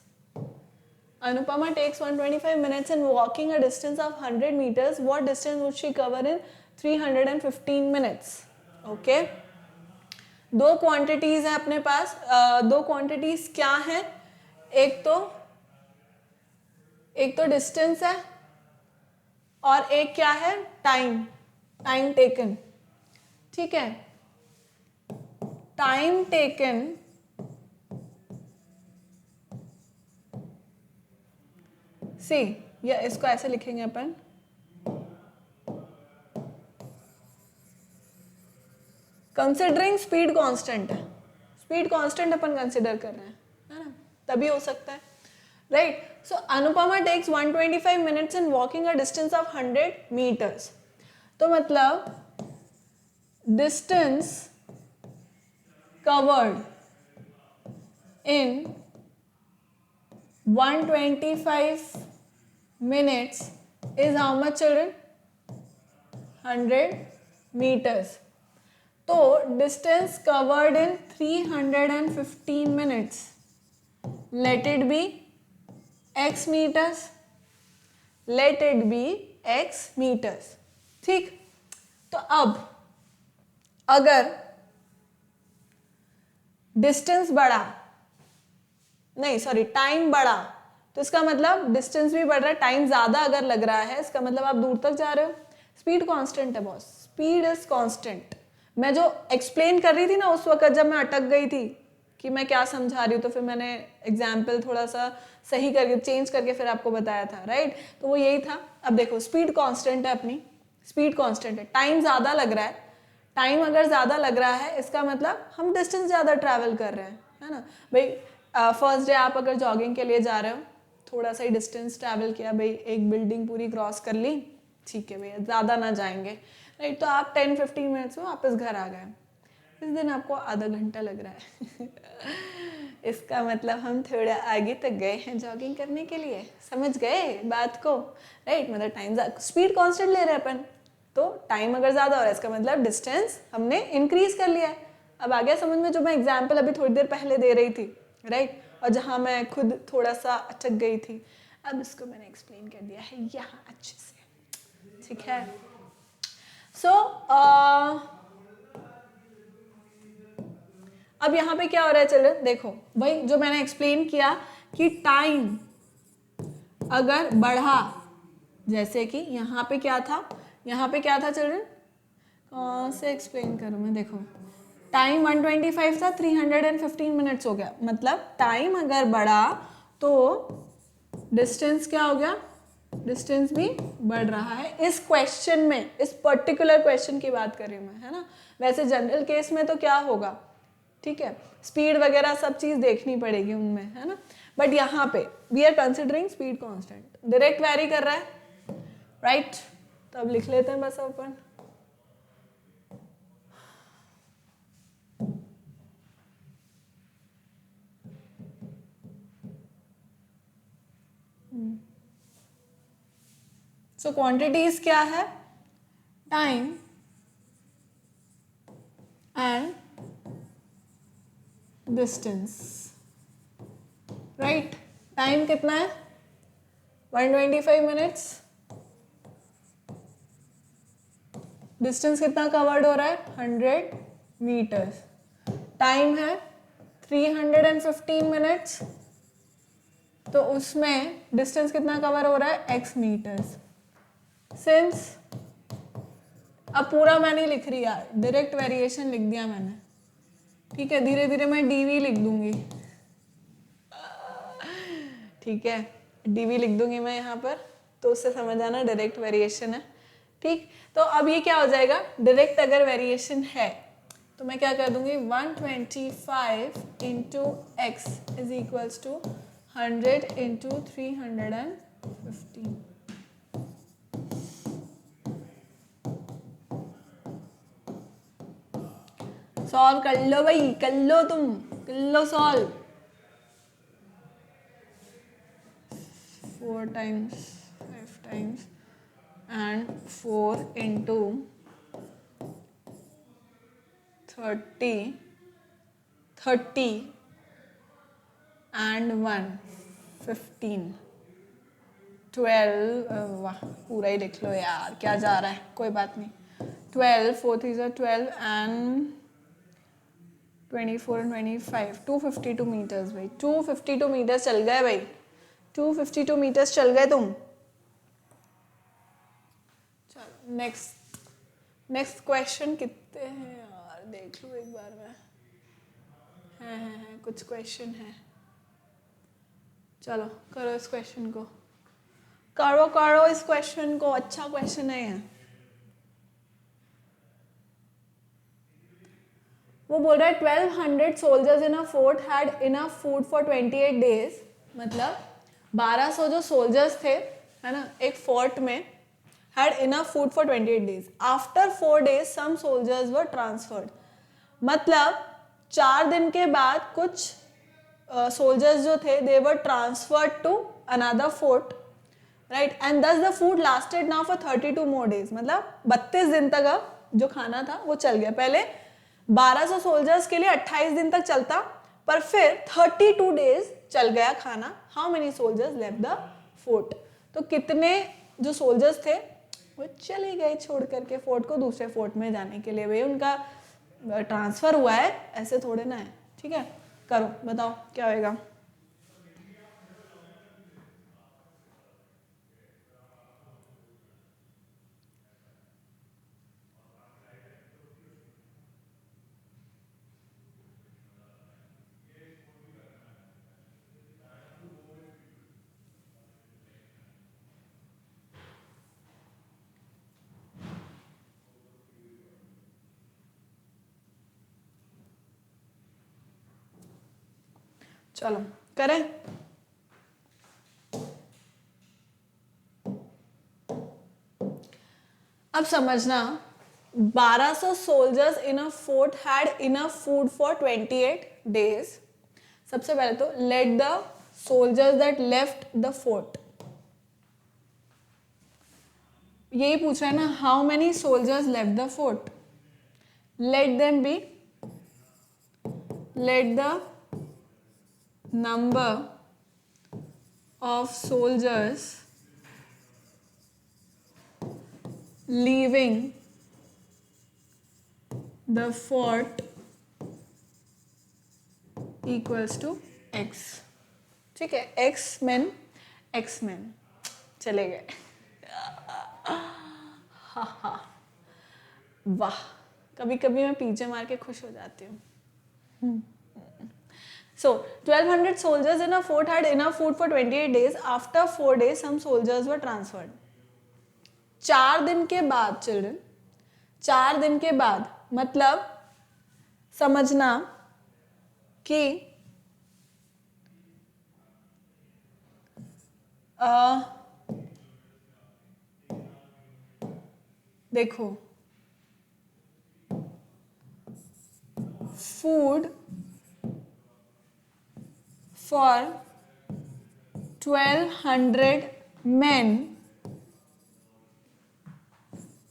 Anupama takes 125 minutes in walking a distance of 100 meters. What distance would she cover in 315 minutes? Okay. दो क्वांटिटीज हैं अपने पास. दो क्वांटिटीज क्या हैं? एक तो डिस्टेंस है और एक क्या है, टाइम टेकन. ठीक है, टाइम टेकन सी, या इसको ऐसे लिखेंगे अपन, कंसिडरिंग स्पीड कांस्टेंट है. स्पीड कांस्टेंट अपन कंसिडर कर रहे हैं, है ना. तभी हो सकता है, right. So Anupama takes 125 minutes in walking a distance of 100 metres. तो मतलब distance covered in 125 minutes is how much, children? 100 meters. तो distance covered in 315 minutes, let it be x meters, let it be x meters. ठीक. तो अब अगर distance बढ़ा, नहीं sorry time बढ़ा, तो इसका मतलब डिस्टेंस भी बढ़ रहा है, टाइम ज्यादा अगर लग रहा है, इसका मतलब आप दूर तक जा रहे हो. स्पीड कांस्टेंट है बॉस, स्पीड इज कांस्टेंट. मैं जो एक्सप्लेन कर रही थी ना उस वक्त जब मैं अटक गई थी कि मैं क्या समझा रही हूँ, तो फिर मैंने एग्जाम्पल थोड़ा सा सही करके चेंज करके फिर आपको बताया था, राइट. तो वो यही था. अब देखो स्पीड कांस्टेंट है अपनी, स्पीड कांस्टेंट है, टाइम ज्यादा लग रहा है. टाइम अगर ज्यादा लग रहा है इसका मतलब हम डिस्टेंस ज्यादा ट्रैवल कर रहे हैं, है ना भाई. फर्स्ट डे आप अगर जॉगिंग के लिए जा रहे हो, थोड़ा सा ही डिस्टेंस ट्रैवल किया भाई, एक बिल्डिंग पूरी क्रॉस कर ली, ठीक है भैया, ज़्यादा ना जाएंगे, राइट. तो आप 10-15 मिनट्स में वापस घर आ गए. इस दिन आपको आधा घंटा लग रहा है इसका मतलब हम थोड़ा आगे तक गए हैं जॉगिंग करने के लिए. समझ गए बात को, राइट. मतलब टाइम, स्पीड कांस्टेंट ले रहे हैं अपन, तो टाइम अगर ज़्यादा हो रहा है इसका मतलब डिस्टेंस हमने इंक्रीज कर लिया है. अब आ गया समझ में जो मैं एग्जाम्पल अभी थोड़ी देर पहले दे रही थी, राइट. और जहाँ मैं खुद थोड़ा सा अटक गई थी, अब इसको मैंने एक्सप्लेन कर दिया है यहाँ अच्छे से, ठीक है. सो अब यहाँ पे क्या हो रहा है चिल्ड्रन, देखो भाई जो मैंने एक्सप्लेन किया कि टाइम अगर बढ़ा, जैसे कि यहाँ पे क्या था, यहाँ पे क्या था चिल्ड्रन, कौन से एक्सप्लेन करूँ मैं, देखो टाइम 125 था, 315 मिनट्स हो गया. मतलब टाइम अगर बढ़ा तो डिस्टेंस क्या हो गया, डिस्टेंस भी बढ़ रहा है. इस क्वेश्चन में, इस पर्टिकुलर क्वेश्चन की बात कर रही हूँ मैं, है ना. वैसे जनरल केस में तो क्या होगा, ठीक है, स्पीड वगैरह सब चीज देखनी पड़ेगी उनमें, है ना. बट यहाँ पे we are considering speed constant, direct vary कर रहा है, राइट. तो अब लिख लेते हैं बस अपन. सो क्वांटिटीज क्या है, time and distance, right. Time कितना है 125 मिनट्स, डिस्टेंस कितना कवर्ड हो रहा है 100 मीटर्स, टाइम है 315 मिनट्स, तो उसमें डिस्टेंस कितना कवर हो रहा है x मीटर्स. सिंस अब पूरा मैं नहीं लिख रही यार, डायरेक्ट वेरिएशन लिख दिया मैंने, ठीक है. धीरे धीरे मैं dv लिख दूंगी, ठीक है, dv लिख दूंगी मैं यहाँ पर, तो उससे समझ आना डायरेक्ट वेरिएशन है, ठीक. तो अब ये क्या हो जाएगा, डायरेक्ट अगर वेरिएशन है तो मैं क्या कर दूंगी, 125 into X is equals to 100 into 315. Solve कर लो भाई, कर लो, तुम कर लो solve. 4 times 5 times and 4 into 30 and 1 15 12. वाह पूरा ही लिख लो यार, क्या जा रहा है, कोई बात नहीं. 12 4 3 12 and 24 and 25 252 मीटर्स भाई, 252 मीटर्स चल गए भाई, 252 मीटर्स चल गए तुम. चलो नेक्स्ट क्वेश्चन कितने हैं यार, देख लो एक बार मैं, है कुछ क्वेश्चन है. चलो करो इस क्वेश्चन को, करो इस क्वेश्चन को, अच्छा क्वेश्चन है ये. वो बोल रहा है 1200 soldiers in a fort had enough food for 28 days, मतलब 1200 जो सोल्जर्स थे, है ना, एक फोर्ट में, had enough food for 28 days. After 4 days some soldiers were transferred, मतलब 4 दिन के बाद कुछ सोल्जर्स जो थे they were transferred to another fort, right, and thus the food lasted now for 32 more days, मतलब 32 दिन तक अब जो खाना था वो चल गया। पहले 1200 सोल्जर्स के लिए 28 दिन तक चलता, पर फिर 32 days चल गया खाना। How many soldiers left the fort, तो कितने जो सोल्जर्स थे वो चले गए छोड़ करके फोर्ट को दूसरे फोर्ट में जाने के लिए। भाई उनका ट्रांसफर हुआ है, ऐसे थोड़े ना है। ठीक है, करो बताओ क्या होएगा। चलो करें। अब समझना, 1200 soldiers in a fort had enough food for 28 days। सबसे पहले तो let the soldiers that left the fort, यही पूछ रहा है ना, how many soldiers left the fort, let them be, let the number of soldiers leaving the fort equals to x। ठीक है, x men चले गए। वाह, कभी कभी मैं पीछे मार के खुश हो जाती हूँ। So 1200 soldiers in a fort had enough food for 28 days. After 4 days, some soldiers were transferred. 4 दिन के बाद चिल्ड्रन, 4 दिन के बाद मतलब समझना कि देखो food for 1200 men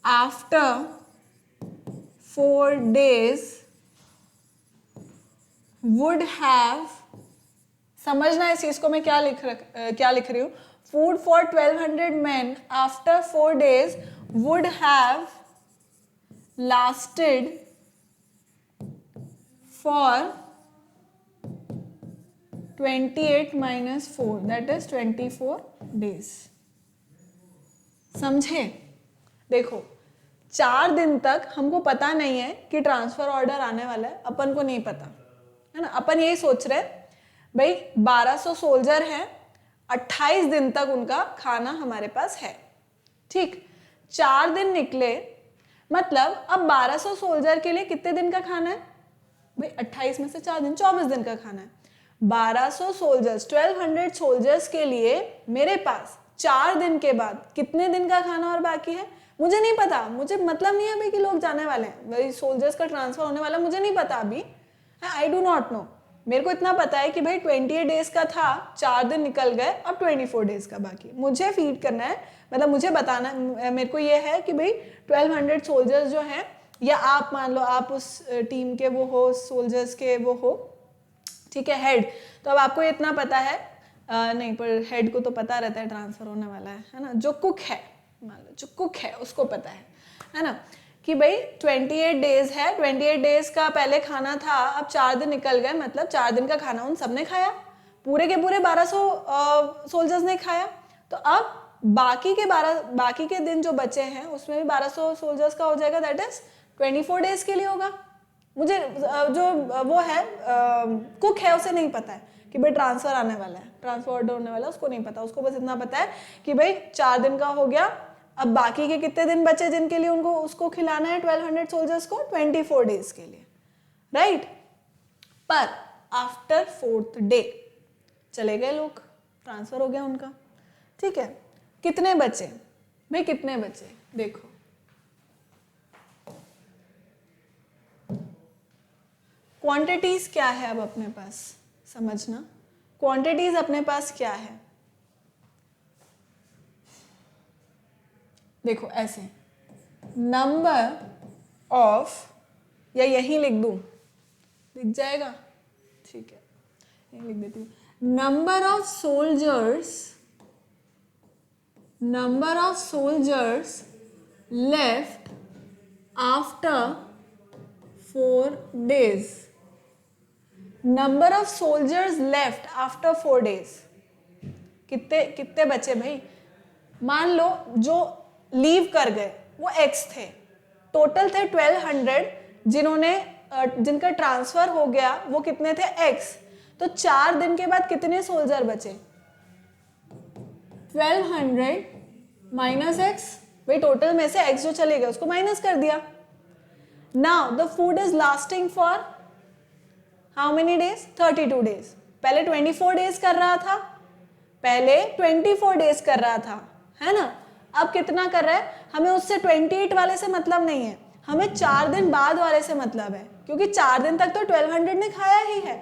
after 4 days would have, समझना इस चीज को मैं क्या लिख रही हूं, food for 1200 men after 4 days would have lasted for 28 minus 4 that is 24 days। समझे? देखो 4 दिन तक हमको पता नहीं है कि ट्रांसफर ऑर्डर आने वाला है, अपन को नहीं पता है ना। अपन यही सोच रहे भाई 1200 सोल्जर हैं, 28 दिन तक उनका खाना हमारे पास है। ठीक, 4 दिन निकले, मतलब अब 1200 सोल्जर के लिए कितने दिन का खाना है भाई, 28 में से 4 दिन, 24 दिन का खाना है। 1200 सोल्जर्स, 1200 सोल्जर्स के लिए मेरे पास 4 दिन के बाद कितने दिन का खाना और बाकी है मुझे नहीं पता। मुझे मतलब नहीं है भाई कि लोग जाने वाले हैं, भाई सोल्जर्स का ट्रांसफर होने वाला, मुझे नहीं पता अभी, आई डू नॉट नो। मेरे को इतना पता है कि भाई 28 डेज का था, 4 दिन निकल गए, अब 24 डेज का बाकी। मुझे फीड करना है, मतलब मुझे बताना, मेरे को ये है कि भाई 1200 सोल्जर्स जो हैं, या आप मान लो आप उस टीम के वो हो, सोल्जर्स के वो हो, ठीक है, हेड, तो अब आपको इतना पता है, नहीं पर हेड को तो पता रहता है ट्रांसफर होने वाला है ना। जो कुक है, मान लो जो कुक है उसको पता है ना, कि भाई 28 डेज है, 28 डेज का पहले खाना था, अब 4 दिन निकल गए, मतलब 4 दिन का खाना उन सब ने खाया, पूरे के पूरे 1200 सोल्जर्स ने खाया। तो अब बाकी के दिन जो बचे हैं उसमें भी 1200 सोल्जर्स का हो जाएगा, दैट इज 24 डेज के लिए होगा। मुझे जो वो है कुक है उसे नहीं पता है कि भाई ट्रांसफर आने वाला है, ट्रांसफर ऑर्डर होने वाला है, उसको नहीं पता। उसको बस इतना पता है कि भाई 4 दिन का हो गया, अब बाकी के कितने दिन बचे जिनके लिए उनको उसको खिलाना है 1200 सोल्जर्स को, 24 डेज के लिए। राइट। पर आफ्टर 4th डे चले गए लोग, ट्रांसफर हो गया उनका, ठीक है। कितने बचे भाई, कितने बचे देखो, क्वांटिटीज क्या है अब अपने पास, समझना क्वांटिटीज अपने पास क्या है। देखो ऐसे, नंबर ऑफ, या यहीं लिख दूं, लिख जाएगा, ठीक है यहीं लिख देती हूँ, number of soldiers, number of soldiers left after 4 days, number of soldiers left after 4 days, कितने कितने बचे भाई, मान लो जो लीव कर गए वो x थे, टोटल थे 1200, जिन्होंने जिनका ट्रांसफर हो गया वो कितने थे x, तो 4 दिन के बाद कितने सोल्जर बचे, 1200 माइनस x, भाई टोटल में से x जो चले गए उसको माइनस कर दिया। Now the food is lasting for how many days, 32 days, पहले 24 डेज कर रहा था, पहले 24 डेज कर रहा था, है ना, अब कितना कर रहा है, हमें उससे 28 वाले से मतलब नहीं है, हमें 4 दिन बाद वाले से मतलब है, क्योंकि 4 दिन तक तो 1200 ने खाया ही है,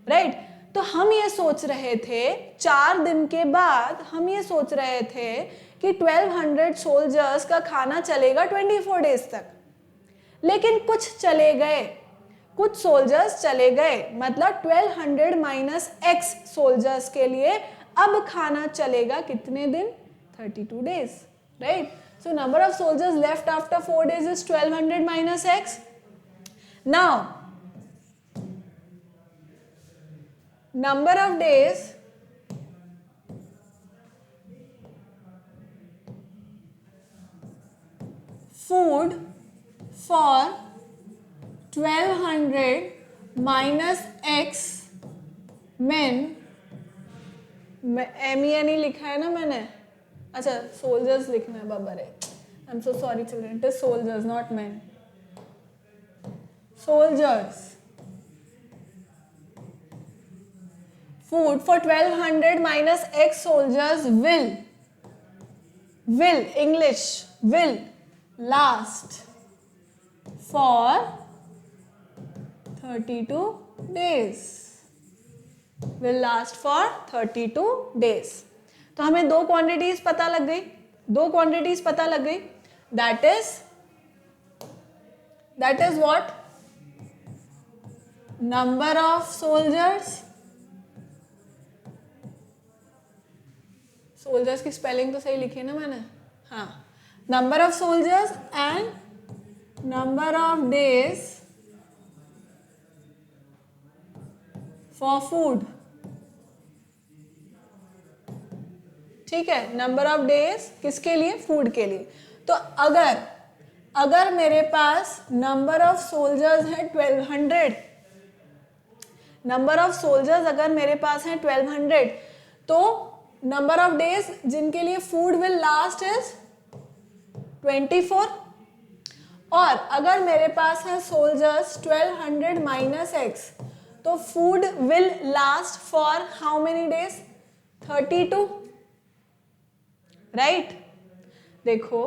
राइट। तो हम ये सोच रहे थे 4 दिन के बाद, हम ये सोच रहे थे कि 1200 सोल्जर्स का खाना चलेगा 24 डेज तक, लेकिन कुछ चले गए, कुछ सोल्जर्स चले गए, मतलब 1200 माइनस x सोल्जर्स के लिए अब खाना चलेगा कितने दिन, 32 days, right. So number of soldiers left after 4 days is 1200 minus x। Now number of days food for 1200 minus x men, MEN ही लिखा है ना मैंने, अच्छा सोल्जर्स लिखना है, बाबा रे, I am so sorry children, it is soldiers not main, soldiers food for 1200 minus x soldiers will English will last for 32 days, will last for 32 days। तो हमें दो क्वांटिटीज पता लग गई, दो क्वांटिटीज पता लग गई, that is what, number of soldiers, soldiers की स्पेलिंग तो सही लिखी है ना मैंने, हाँ, number of soldiers and number of days for food, ठीक है, नंबर ऑफ डेज किसके लिए, फूड के लिए। तो अगर मेरे पास नंबर ऑफ सोल्जर्स है 1200, नंबर ऑफ सोल्जर्स अगर मेरे पास है 1200, तो नंबर ऑफ डेज जिनके लिए फूड विल लास्ट इज 24, और अगर मेरे पास है सोल्जर्स 1200 माइनस x, तो food will last for how many days, 32, right. देखो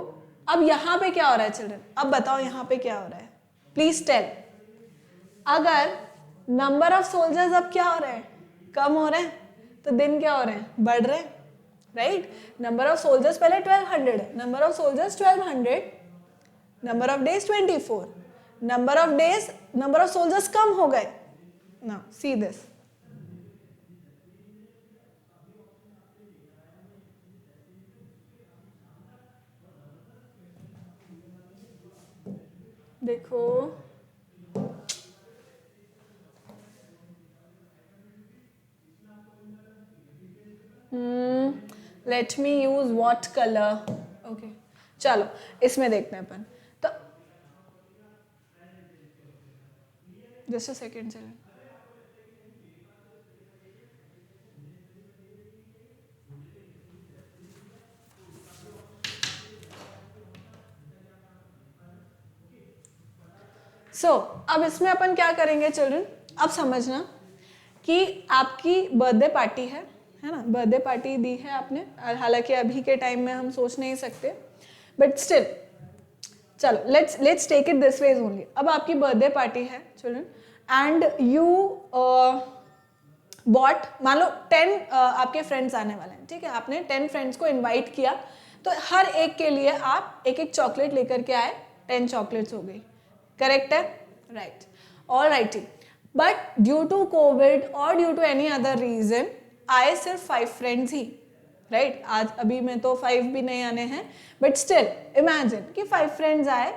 अब यहां पे क्या हो रहा है चिल्ड्रन, अब बताओ यहां पे क्या हो रहा है, प्लीज टेल। अगर नंबर ऑफ सोल्जर्स अब क्या हो रहे हैं, कम हो रहे हैं, तो दिन क्या हो रहे हैं, बढ़ रहे हैं, राइट। नंबर ऑफ सोल्जर्स पहले 1200 है, number of soldiers 1200, number of days 24, number of days, number of soldiers कम हो गए। नाउ सी दिस, देखो let me use what colour, okay चलो इसमें देखते हैं अपन, तो जस्ट अ सेकेंड चलो, सो अब इसमें अपन क्या करेंगे चिल्ड्रन, अब समझना कि आपकी बर्थडे पार्टी है ना, बर्थडे पार्टी दी है आपने, हालांकि अभी के टाइम में हम सोच नहीं सकते, बट स्टिल चलो let's take it this ways only. अब आपकी बर्थडे पार्टी है चिल्ड्रन एंड यू बॉट, मान लो 10 आपके फ्रेंड्स आने वाले हैं, ठीक है, आपने 10 फ्रेंड्स को इनवाइट किया, तो हर एक के लिए आप एक एक चॉकलेट लेकर के आए, 10 चॉकलेट्स हो गई, करेक्ट है, right, all righty. But due to Covid और due to any other reason आए सिर्फ 5 फ्रेंड्स ही, राइट, आज अभी में तो 5 भी नहीं आने हैं, बट स्टिल इमेजिन कि 5 फ्रेंड्स आए,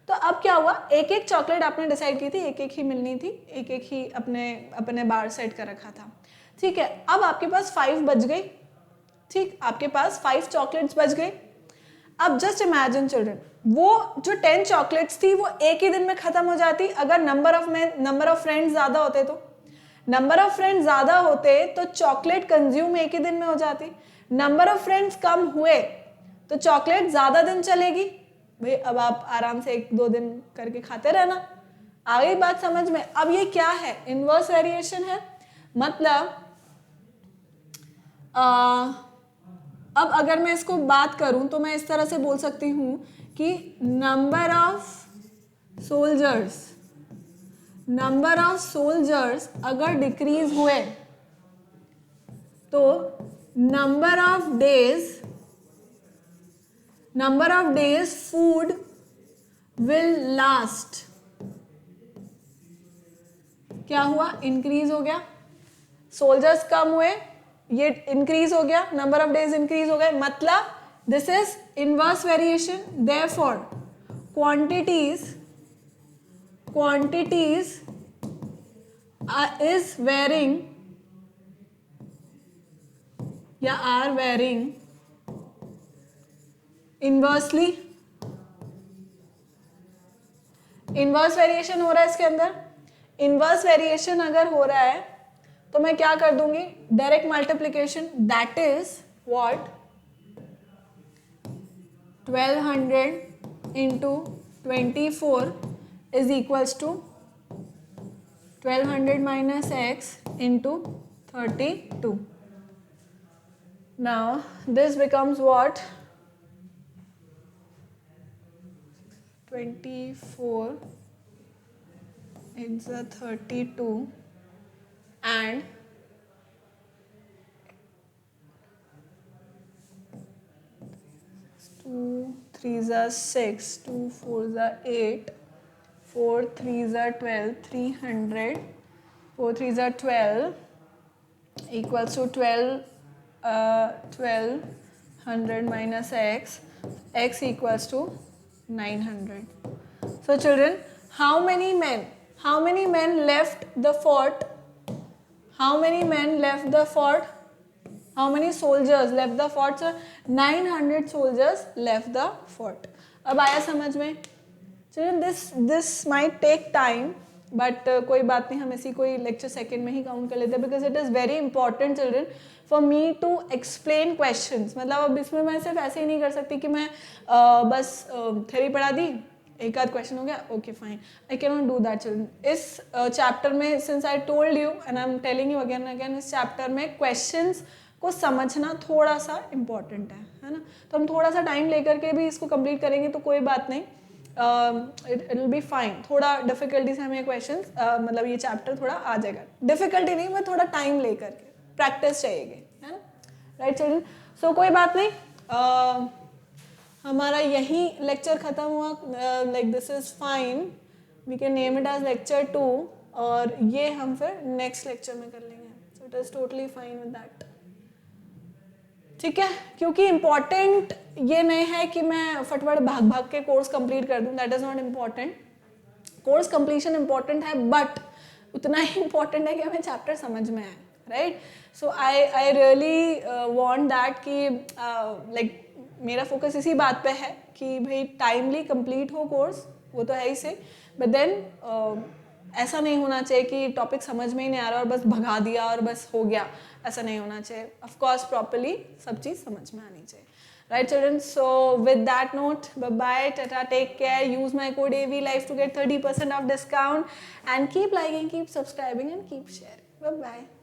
तो अब क्या हुआ, एक एक चॉकलेट आपने डिसाइड की थी, एक एक ही मिलनी थी, एक एक ही अपने अपने बार सेट कर रखा था, ठीक है। अब आपके पास 5 बच गई, ठीक, आपके पास 5 चॉकलेट्स बच गई। अब जस्ट इमेजिन चिल्ड्रन, वो जो 10 चॉकलेट्स थी वो एक ही दिन में खत्म हो जाती अगर नंबर ऑफ फ्रेंड्स ज्यादा होते, तो नंबर ऑफ फ्रेंड्स ज्यादा होते तो चॉकलेट कंज्यूम एक ही दिन में हो जाती, नंबर ऑफ फ्रेंड्स कम हुए तो चॉकलेट ज्यादा दिन चलेगी, भाई अब आप आराम से 1-2 दिन करके खाते रहना, आ गई बात समझ में। अब ये क्या है, इनवर्स वेरिएशन है, मतलब अब अगर मैं इसको बात करूं तो मैं इस तरह से बोल सकती हूं कि नंबर ऑफ सोल्जर्स अगर डिक्रीज हुए तो number of days food will last, क्या हुआ, इंक्रीज हो गया, सोल्जर्स कम हुए, ये इंक्रीज हो गया, नंबर ऑफ डेज इंक्रीज हो गए, मतलब this is inverse variation, therefore quantities is varying या are varying inversely. Inverse variation हो रहा है इसके अंदर, इनवर्स वेरिएशन अगर हो रहा है तो मैं क्या कर दूंगी, direct multiplication, that is what 1200 into 24 is equals to 1200 minus X into 32. Now this becomes what, 24 it's a 32 and 2 3s are 6, 2 4s are 8, 4 3s are 12, 300, 4 3s are 12 equals to 1200 minus x equals to 900. So children, how many men left the fort? How many men left the fort? How many soldiers left the fort? So 900 soldiers left the fort. अब आया समझ में? Children, this might take time, but कोई बात नहीं, हम इसी कोई लेक्चर सेकेंड में ही काउंट कर लेते हैं, because it is very important children for me to explain questions. मतलब अब इसमें मैं सिर्फ ऐसे ही नहीं कर सकती कि मैं बस थ्योरी पढ़ा दी, एक आध क्वेश्चन हो गया, okay fine, I can not do that children. इस चैप्टर में since I told you and I am telling you again again, इस चैप्टर में क्वेश्चंस को समझना थोड़ा सा इम्पॉर्टेंट है ना, तो हम थोड़ा सा टाइम लेकर के भी इसको कंप्लीट करेंगे तो कोई बात नहीं, इट विल बी फाइन। थोड़ा डिफिकल्टी से हमें क्वेश्चन मतलब ये चैप्टर थोड़ा आ जाएगा, डिफिकल्टी नहीं, मैं थोड़ा टाइम लेकर के, प्रैक्टिस चाहिए, है ना, राइट चिल्ड्रन। सो कोई बात नहीं, हमारा यही लेक्चर खत्म हुआ, like this is fine, we can name it as lecture 2, और ये हम फिर नेक्स्ट लेक्चर में कर लेंगे, so it is totally fine with that, ठीक है। क्योंकि इम्पॉर्टेंट ये नहीं है कि मैं फटफट भाग भाग के कोर्स कंप्लीट कर दूं, that is not important, course completion important है, बट उतना ही इम्पॉर्टेंट है कि हमें चैप्टर समझ में आए, right. So I really want that कि लाइक मेरा फोकस इसी बात पे है कि भाई टाइमली कंप्लीट हो कोर्स, वो तो है ही से, बट देन ऐसा नहीं होना चाहिए कि टॉपिक समझ में ही नहीं आ रहा और बस भगा दिया और बस हो गया, ऐसा नहीं होना चाहिए. ऑफ कोर्स प्रॉपरली सब चीज़ समझ में आनी चाहिए. Right, children? So with that note, bye-bye, tata, take care, use my code AVLIFE to get 30% off discount, and keep liking, keep subscribing, and keep sharing. Bye-bye.